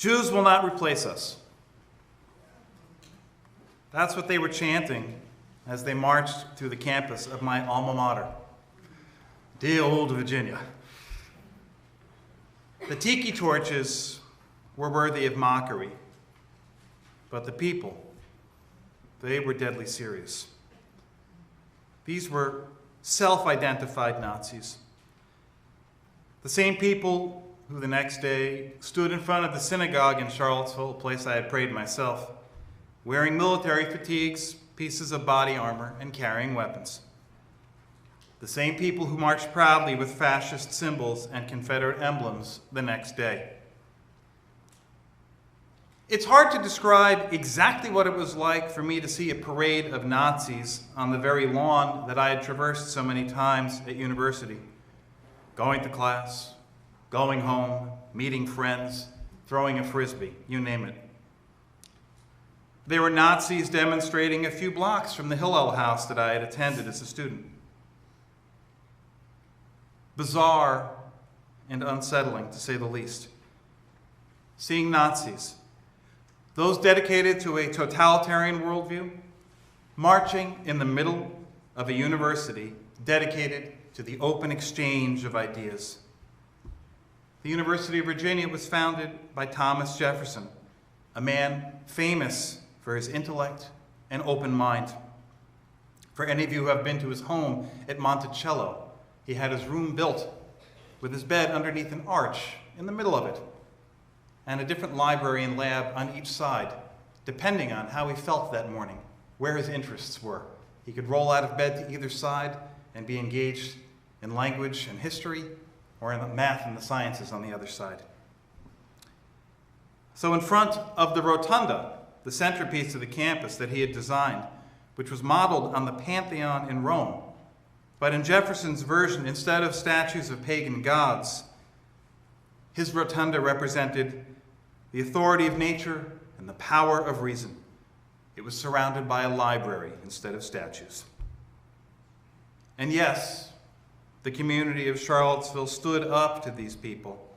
Jews will not replace us. That's what they were chanting as they marched through the campus of my alma mater, dear old Virginia. The tiki torches were worthy of mockery, but the people, they were deadly serious. These were self-identified Nazis. The same people who the next day stood in front of the synagogue in Charlottesville, a place I had prayed myself, wearing military fatigues, pieces of body armor, and carrying weapons. The same people who marched proudly with fascist symbols and Confederate emblems the next day. It's hard to describe exactly what it was like for me to see a parade of Nazis on the very lawn that I had traversed so many times at university, going to class, going home, meeting friends, throwing a frisbee, you name it. There were Nazis demonstrating a few blocks from the Hillel house that I had attended as a student. Bizarre and unsettling, to say the least. Seeing Nazis, those dedicated to a totalitarian worldview, marching in the middle of a university dedicated to the open exchange of ideas. The University of Virginia was founded by Thomas Jefferson, a man famous for his intellect and open mind. For any of you who have been to his home at Monticello, he had his room built with his bed underneath an arch in the middle of it, and a different library and lab on each side, depending on how he felt that morning, where his interests were. He could roll out of bed to either side and be engaged in language and history, or in the math and the sciences on the other side. So in front of the rotunda, the centerpiece of the campus that he had designed, which was modeled on the Pantheon in Rome, but in Jefferson's version, instead of statues of pagan gods, his rotunda represented the authority of nature and the power of reason. It was surrounded by a library instead of statues. And yes, the community of Charlottesville stood up to these people,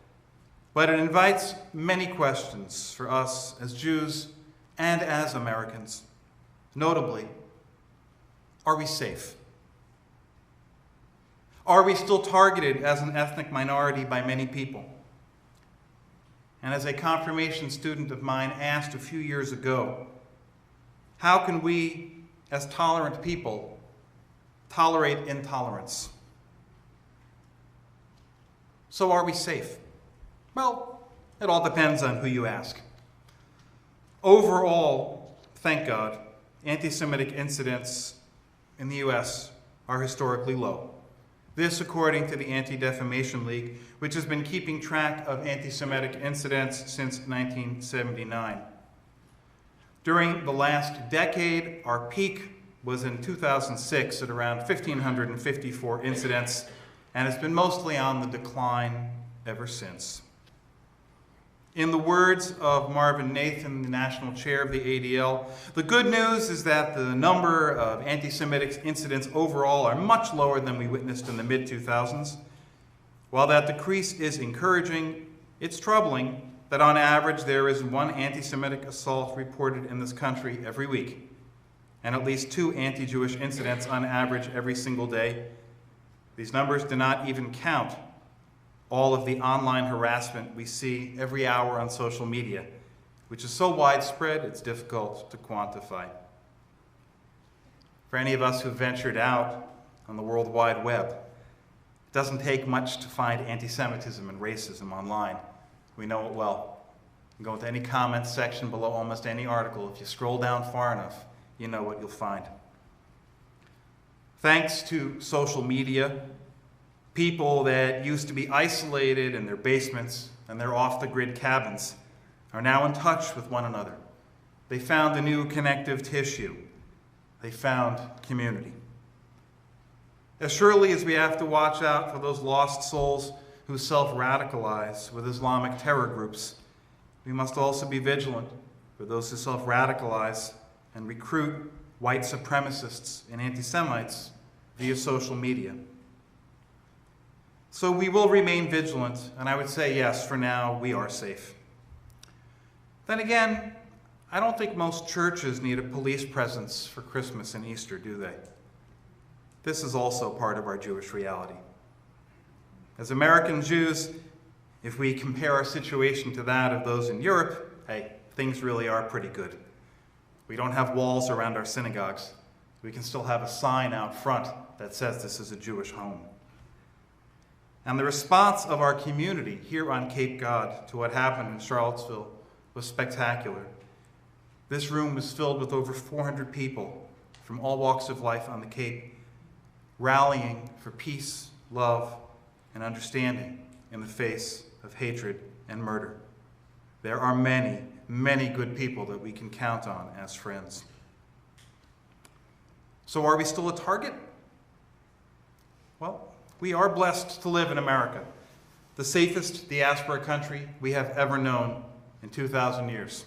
but it invites many questions for us as Jews and as Americans. Notably, are we safe? Are we still targeted as an ethnic minority by many people? And as a confirmation student of mine asked a few years ago, how can we, as tolerant people, tolerate intolerance? So are we safe? Well, it all depends on who you ask. Overall, thank God, anti-Semitic incidents in the U.S. are historically low. This, according to the Anti-Defamation League, which has been keeping track of anti-Semitic incidents since 1979. During the last decade, our peak was in 2006 at around 1,554 incidents, and it's been mostly on the decline ever since. In the words of Marvin Nathan, the national chair of the ADL, the good news is that the number of anti-Semitic incidents overall are much lower than we witnessed in the mid-2000s. While that decrease is encouraging, it's troubling that on average there is one anti-Semitic assault reported in this country every week, and at least 2 anti-Jewish incidents on average every single day. These numbers do not even count all of the online harassment we see every hour on social media, which is so widespread it's difficult to quantify. For any of us who ventured out on the World Wide Web, it doesn't take much to find anti-Semitism and racism online. We know it well. You can go into any comments section below almost any article. If you scroll down far enough, you know what you'll find. Thanks to social media, people that used to be isolated in their basements and their off-the-grid cabins are now in touch with one another. They found a new connective tissue. They found community. As surely as we have to watch out for those lost souls who self-radicalize with Islamic terror groups, we must also be vigilant for those who self-radicalize and recruit white supremacists and anti-Semites via social media. So we will remain vigilant, and I would say yes, for now, we are safe. Then again, I don't think most churches need a police presence for Christmas and Easter, do they? This is also part of our Jewish reality. As American Jews, if we compare our situation to that of those in Europe, hey, things really are pretty good. We don't have walls around our synagogues. We can still have a sign out front that says this is a Jewish home. And the response of our community here on Cape Cod to what happened in Charlottesville was spectacular. This room was filled with over 400 people from all walks of life on the Cape, rallying for peace, love, and understanding in the face of hatred and murder. There are many, many good people that we can count on as friends. So are we still a target? Well, we are blessed to live in America, the safest diaspora country we have ever known in 2,000 years.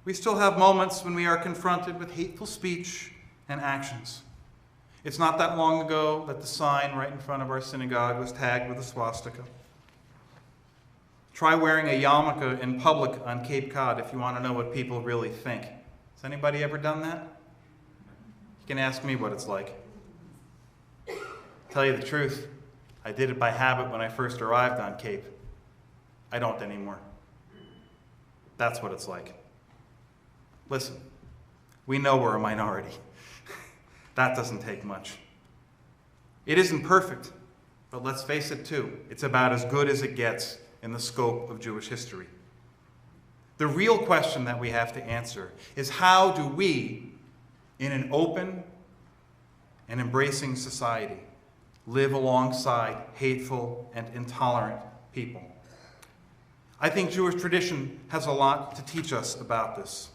We still have moments when we are confronted with hateful speech and actions. It's not that long ago that the sign right in front of our synagogue was tagged with a swastika. Try wearing a yarmulke in public on Cape Cod if you want to know what people really think. Has anybody ever done that? You can ask me what it's like. Tell you the truth, I did it by habit when I first arrived on Cape. I don't anymore. That's what it's like. Listen, we know we're a minority. That doesn't take much. It isn't perfect, but let's face it too, it's about as good as it gets in the scope of Jewish history. The real question that we have to answer is, how do we, in an open and embracing society, live alongside hateful and intolerant people? I think Jewish tradition has a lot to teach us about this.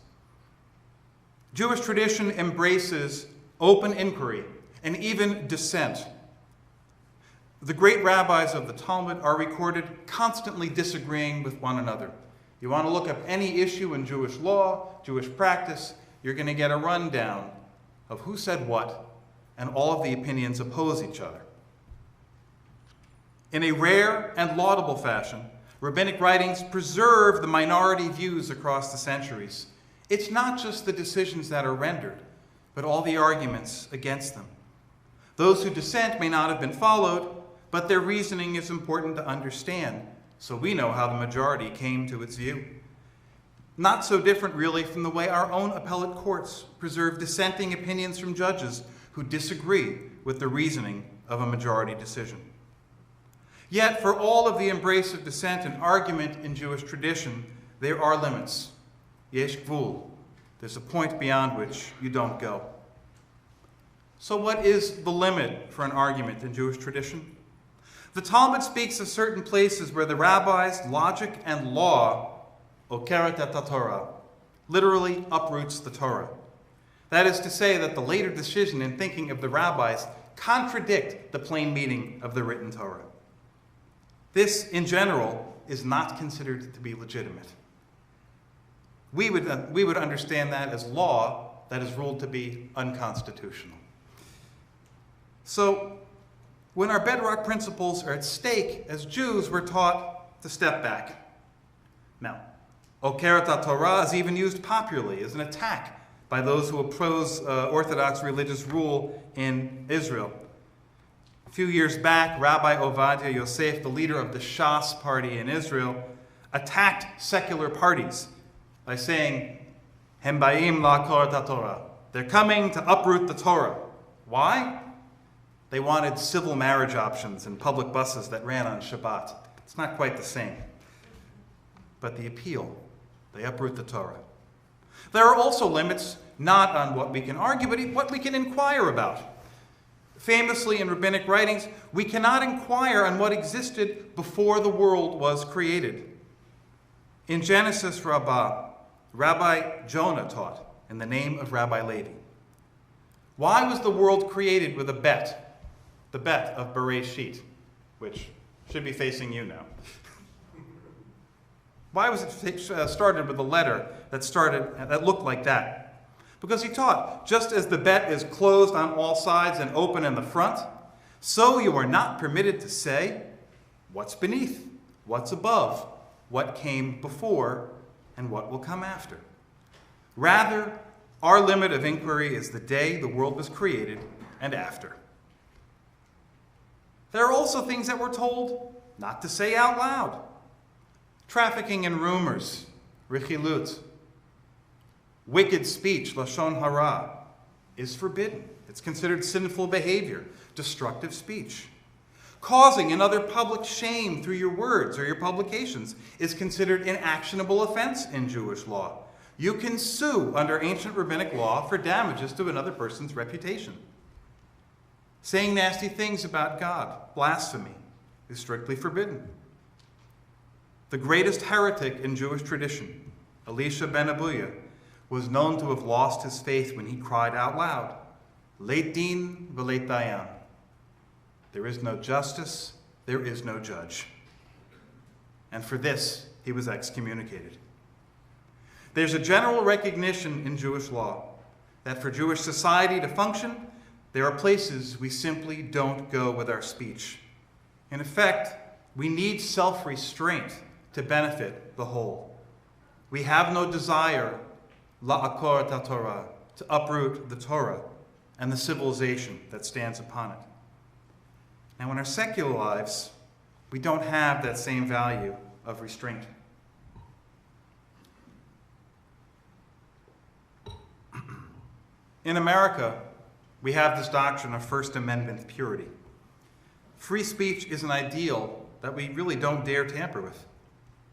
Jewish tradition embraces open inquiry and even dissent. The great rabbis of the Talmud are recorded constantly disagreeing with one another. You want to look up any issue in Jewish law, Jewish practice, you're going to get a rundown of who said what, and all of the opinions oppose each other. In a rare and laudable fashion, rabbinic writings preserve the minority views across the centuries. It's not just the decisions that are rendered, but all the arguments against them. Those who dissent may not have been followed, but their reasoning is important to understand, so we know how the majority came to its view. Not so different, really, from the way our own appellate courts preserve dissenting opinions from judges who disagree with the reasoning of a majority decision. Yet, for all of the embrace of dissent and argument in Jewish tradition, there are limits. Yesh gvul. There's a point beyond which you don't go. So what is the limit for an argument in Jewish tradition? The Talmud speaks of certain places where the rabbis' logic and law, okeret et Torah, literally uproots the Torah. That is to say that the later decision in thinking of the rabbis contradict the plain meaning of the written Torah. This, in general, is not considered to be legitimate. We would understand that as law that is ruled to be unconstitutional. So, when our bedrock principles are at stake, as Jews, we're taught to step back. Now, okeret Torah is even used popularly as an attack by those who oppose Orthodox religious rule in Israel. A few years back, Rabbi Ovadia Yosef, the leader of the Shas party in Israel, attacked secular parties by saying, Hem ba'im la'akor et Torah. They're coming to uproot the Torah. Why? They wanted civil marriage options in public buses that ran on Shabbat. It's not quite the same. But the appeal, they uproot the Torah. There are also limits not on what we can argue, but what we can inquire about. Famously in rabbinic writings, we cannot inquire on what existed before the world was created. In Genesis Rabbah, Rabbi Jonah taught in the name of Rabbi Levi. Why was the world created with a bet? The bet of Bereshit, which should be facing you now. Why was it started with a letter that looked like that? Because he taught, just as the bet is closed on all sides and open in the front, so you are not permitted to say what's beneath, what's above, what came before, and what will come after. Rather, our limit of inquiry is the day the world was created and after. There are also things that we're told not to say out loud. Trafficking in rumors, richilut. Wicked speech, lashon hara, is forbidden. It's considered sinful behavior, destructive speech. Causing another public shame through your words or your publications is considered an actionable offense in Jewish law. You can sue under ancient rabbinic law for damages to another person's reputation. Saying nasty things about God, blasphemy, is strictly forbidden. The greatest heretic in Jewish tradition, Elisha ben Abuya, was known to have lost his faith when he cried out loud, Leit din v'leit dayan. There is no justice, there is no judge. And for this, he was excommunicated. There's a general recognition in Jewish law that for Jewish society to function, there are places we simply don't go with our speech. In effect, we need self-restraint to benefit the whole. We have no desire, la'akor ta Torah, to uproot the Torah and the civilization that stands upon it. Now, in our secular lives, we don't have that same value of restraint. In America, we have this doctrine of First Amendment purity. Free speech is an ideal that we really don't dare tamper with.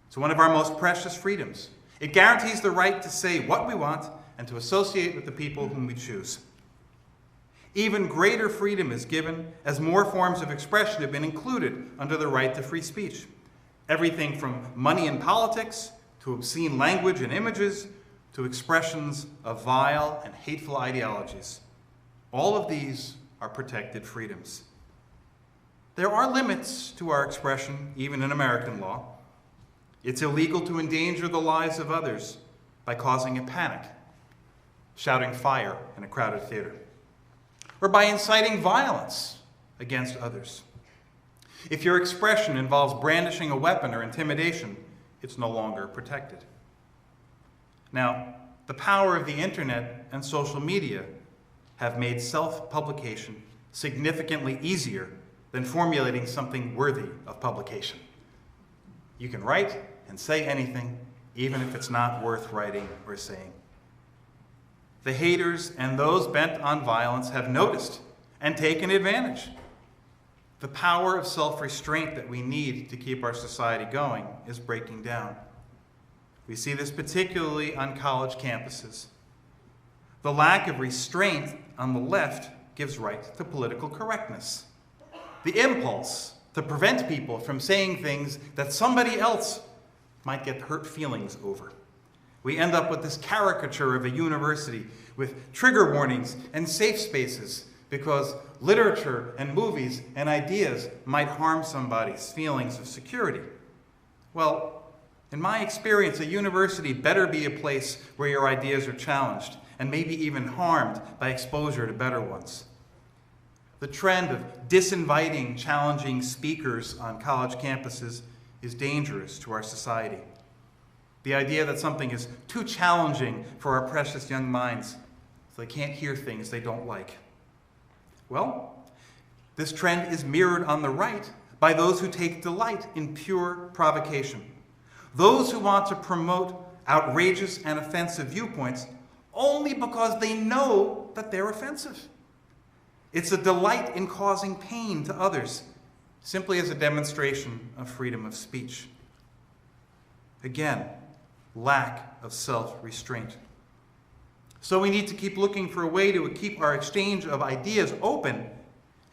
It's one of our most precious freedoms. It guarantees the right to say what we want and to associate with the people whom we choose. Even greater freedom is given as more forms of expression have been included under the right to free speech. Everything from money and politics, to obscene language and images, to expressions of vile and hateful ideologies. All of these are protected freedoms. There are limits to our expression, even in American law. It's illegal to endanger the lives of others by causing a panic, shouting fire in a crowded theater, or by inciting violence against others. If your expression involves brandishing a weapon or intimidation, it's no longer protected. Now, the power of the internet and social media have made self-publication significantly easier than formulating something worthy of publication. You can write and say anything, even if it's not worth writing or saying. The haters and those bent on violence have noticed and taken advantage. The power of self-restraint that we need to keep our society going is breaking down. We see this particularly on college campuses. The lack of restraint on the left gives right to political correctness. The impulse to prevent people from saying things that somebody else might get hurt feelings over. We end up with this caricature of a university with trigger warnings and safe spaces because literature and movies and ideas might harm somebody's feelings of security. Well, in my experience, a university better be a place where your ideas are challenged and maybe even harmed by exposure to better ones. The trend of disinviting challenging speakers on college campuses is dangerous to our society. The idea that something is too challenging for our precious young minds so they can't hear things they don't like. Well, this trend is mirrored on the right by those who take delight in pure provocation. Those who want to promote outrageous and offensive viewpoints only because they know that they're offensive. It's a delight in causing pain to others, simply as a demonstration of freedom of speech. Again, lack of self-restraint. So we need to keep looking for a way to keep our exchange of ideas open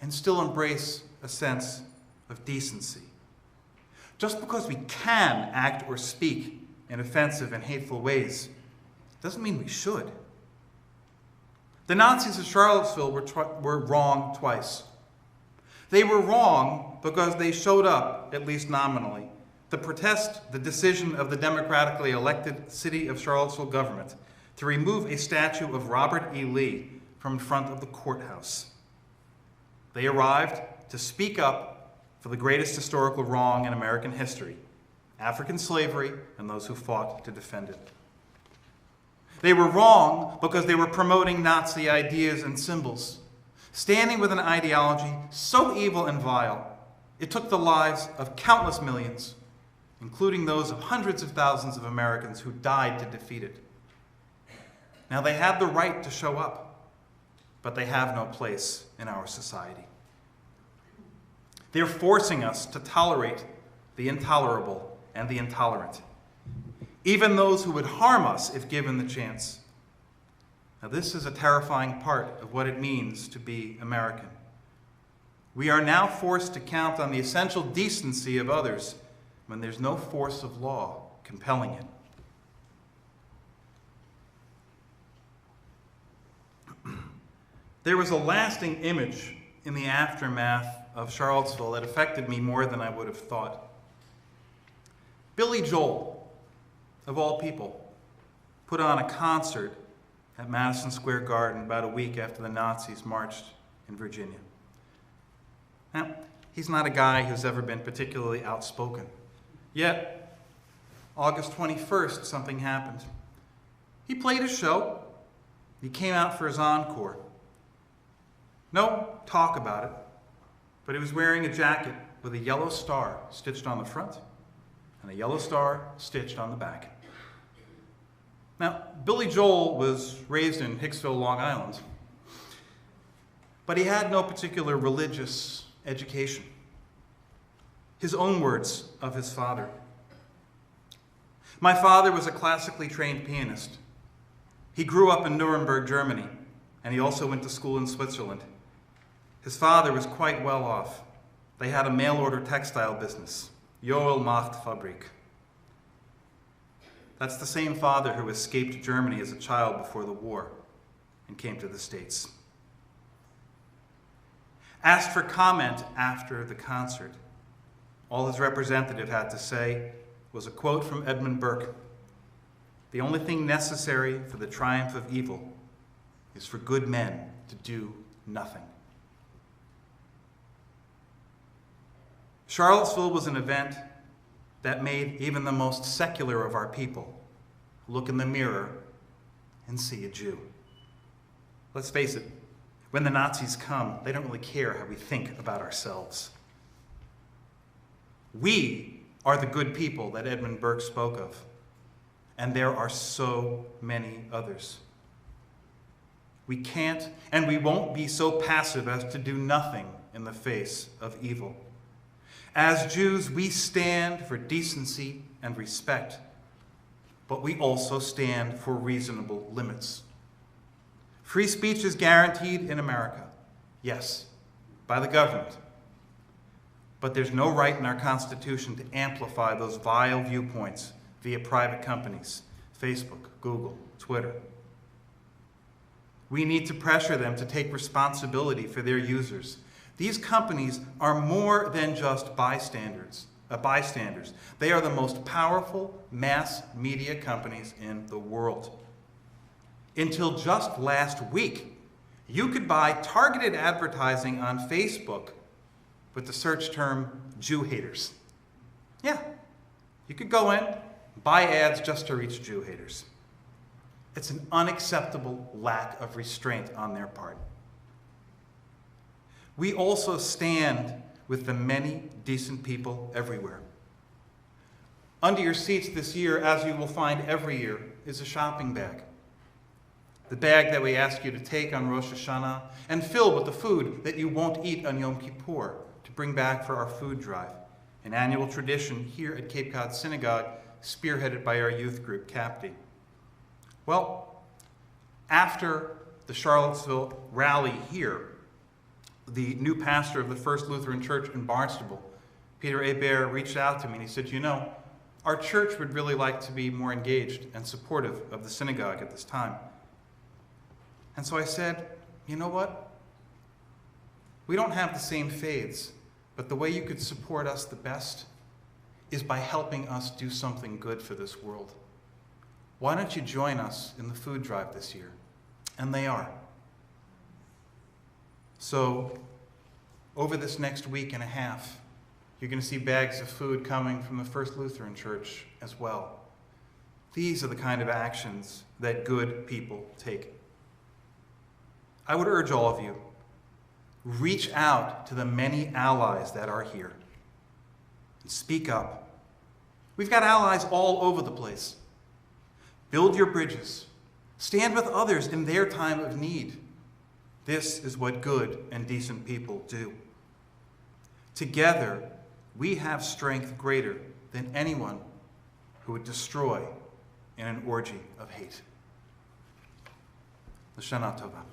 and still embrace a sense of decency. Just because we can act or speak in offensive and hateful ways doesn't mean we should. The Nazis of Charlottesville were wrong twice. They were wrong because they showed up, at least nominally, to protest the decision of the democratically elected city of Charlottesville government to remove a statue of Robert E. Lee from in front of the courthouse. They arrived to speak up for the greatest historical wrong in American history, African slavery and those who fought to defend it. They were wrong because they were promoting Nazi ideas and symbols, standing with an ideology so evil and vile, it took the lives of countless millions, including those of hundreds of thousands of Americans who died to defeat it. Now, they have the right to show up, but they have no place in our society. They're forcing us to tolerate the intolerable and the intolerant, even those who would harm us if given the chance. Now, this is a terrifying part of what it means to be American. We are now forced to count on the essential decency of others when there's no force of law compelling it. There was a lasting image in the aftermath of Charlottesville that affected me more than I would have thought. Billy Joel, of all people, put on a concert at Madison Square Garden about a week after the Nazis marched in Virginia. Now, he's not a guy who's ever been particularly outspoken. Yet, August 21st, something happened. He played his show. He came out for his encore. No talk about it, but he was wearing a jacket with a yellow star stitched on the front and a yellow star stitched on the back. Now, Billy Joel was raised in Hicksville, Long Island, but he had no particular religious education. His own words of his father. My father was a classically trained pianist. He grew up in Nuremberg, Germany, and he also went to school in Switzerland. His father was quite well off. They had a mail-order textile business, Joel macht Fabrik. That's the same father who escaped Germany as a child before the war and came to the States. Asked for comment after the concert, all his representative had to say was a quote from Edmund Burke: "The only thing necessary for the triumph of evil is for good men to do nothing." Charlottesville was an event that made even the most secular of our people look in the mirror and see a Jew. Let's face it, when the Nazis come, they don't really care how we think about ourselves. We are the good people that Edmund Burke spoke of, and there are so many others. We can't and we won't be so passive as to do nothing in the face of evil. As Jews, we stand for decency and respect, but we also stand for reasonable limits. Free speech is guaranteed in America, yes, by the government. But there's no right in our Constitution to amplify those vile viewpoints via private companies, Facebook, Google, Twitter. We need to pressure them to take responsibility for their users. These companies are more than just bystanders. They are the most powerful mass media companies in the world. Until just last week, you could buy targeted advertising on Facebook with the search term Jew haters. Yeah, you could go in, buy ads just to reach Jew haters. It's an unacceptable lack of restraint on their part. We also stand with the many decent people everywhere. Under your seats this year, as you will find every year, is a shopping bag. The bag that we ask you to take on Rosh Hashanah and fill with the food that you won't eat on Yom Kippur to bring back for our food drive, an annual tradition here at Cape Cod Synagogue, spearheaded by our youth group, CAPTI. Well, after the Charlottesville rally here, the new pastor of the First Lutheran Church in Barnstable, Peter Hebert, reached out to me and he said, "You know, our church would really like to be more engaged and supportive of the synagogue at this time." And so I said, "You know what? We don't have the same faiths, but the way you could support us the best is by helping us do something good for this world. Why don't you join us in the food drive this year?" And they are. So, over this next week and a half, You're going to see bags of food coming from the First Lutheran Church as well. These are the kind of actions that good people take. I would urge all of you, reach out to the many allies that are here and speak up. We've got allies all over the place. Build your bridges. Stand with others in their time of need. This is what good and decent people do. Together, we have strength greater than anyone who would destroy in an orgy of hate. L'Shana Tova.